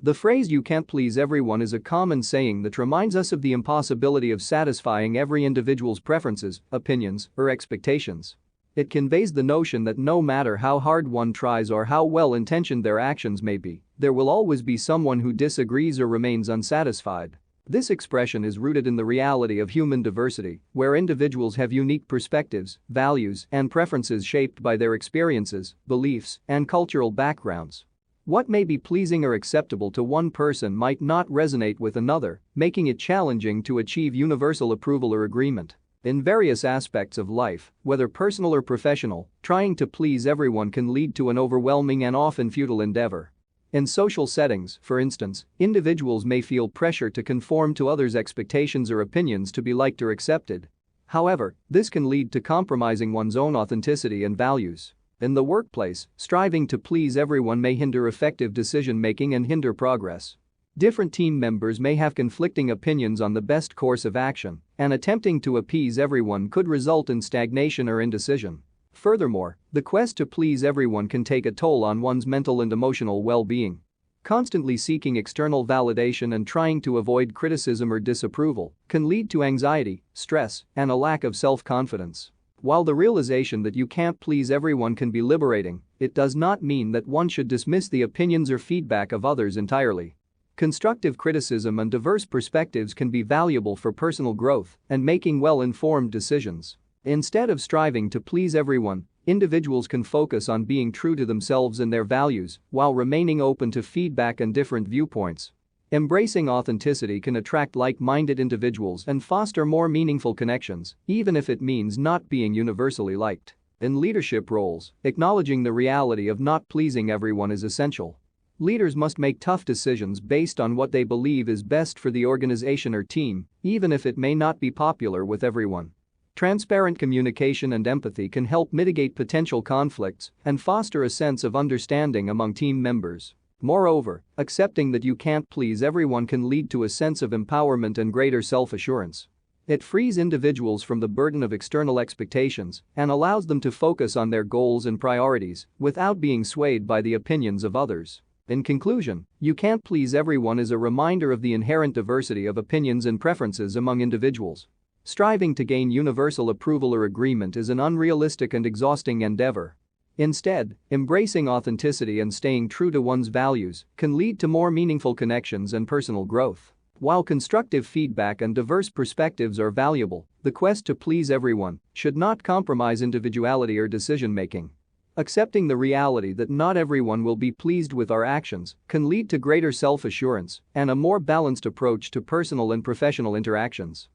The phrase "you can't please everyone" is a common saying that reminds us of the impossibility of satisfying every individual's preferences, opinions, or expectations. It conveys the notion that no matter how hard one tries or how well-intentioned their actions may be, there will always be someone who disagrees or remains unsatisfied. This expression is rooted in the reality of human diversity, where individuals have unique perspectives, values, and preferences shaped by their experiences, beliefs, and cultural backgrounds. What may be pleasing or acceptable to one person might not resonate with another, making it challenging to achieve universal approval or agreement. In various aspects of life, whether personal or professional, trying to please everyone can lead to an overwhelming and often futile endeavor. In social settings, for instance, individuals may feel pressure to conform to others' expectations or opinions to be liked or accepted. However, this can lead to compromising one's own authenticity and values. In the workplace, striving to please everyone may hinder effective decision-making and hinder progress. Different team members may have conflicting opinions on the best course of action, and attempting to appease everyone could result in stagnation or indecision. Furthermore, the quest to please everyone can take a toll on one's mental and emotional well-being. Constantly seeking external validation and trying to avoid criticism or disapproval can lead to anxiety, stress, and a lack of self-confidence. While the realization that you can't please everyone can be liberating, it does not mean that one should dismiss the opinions or feedback of others entirely. Constructive criticism and diverse perspectives can be valuable for personal growth and making well-informed decisions. Instead of striving to please everyone, individuals can focus on being true to themselves and their values while remaining open to feedback and different viewpoints. Embracing authenticity can attract like-minded individuals and foster more meaningful connections, even if it means not being universally liked. In leadership roles, acknowledging the reality of not pleasing everyone is essential. Leaders must make tough decisions based on what they believe is best for the organization or team, even if it may not be popular with everyone. Transparent communication and empathy can help mitigate potential conflicts and foster a sense of understanding among team members. Moreover, accepting that you can't please everyone can lead to a sense of empowerment and greater self-assurance. It frees individuals from the burden of external expectations and allows them to focus on their goals and priorities without being swayed by the opinions of others. In conclusion, "You can't please everyone" is a reminder of the inherent diversity of opinions and preferences among individuals. Striving to gain universal approval or agreement is an unrealistic and exhausting endeavor. Instead, embracing authenticity and staying true to one's values can lead to more meaningful connections and personal growth. While constructive feedback and diverse perspectives are valuable, the quest to please everyone should not compromise individuality or decision-making. Accepting the reality that not everyone will be pleased with our actions can lead to greater self-assurance and a more balanced approach to personal and professional interactions.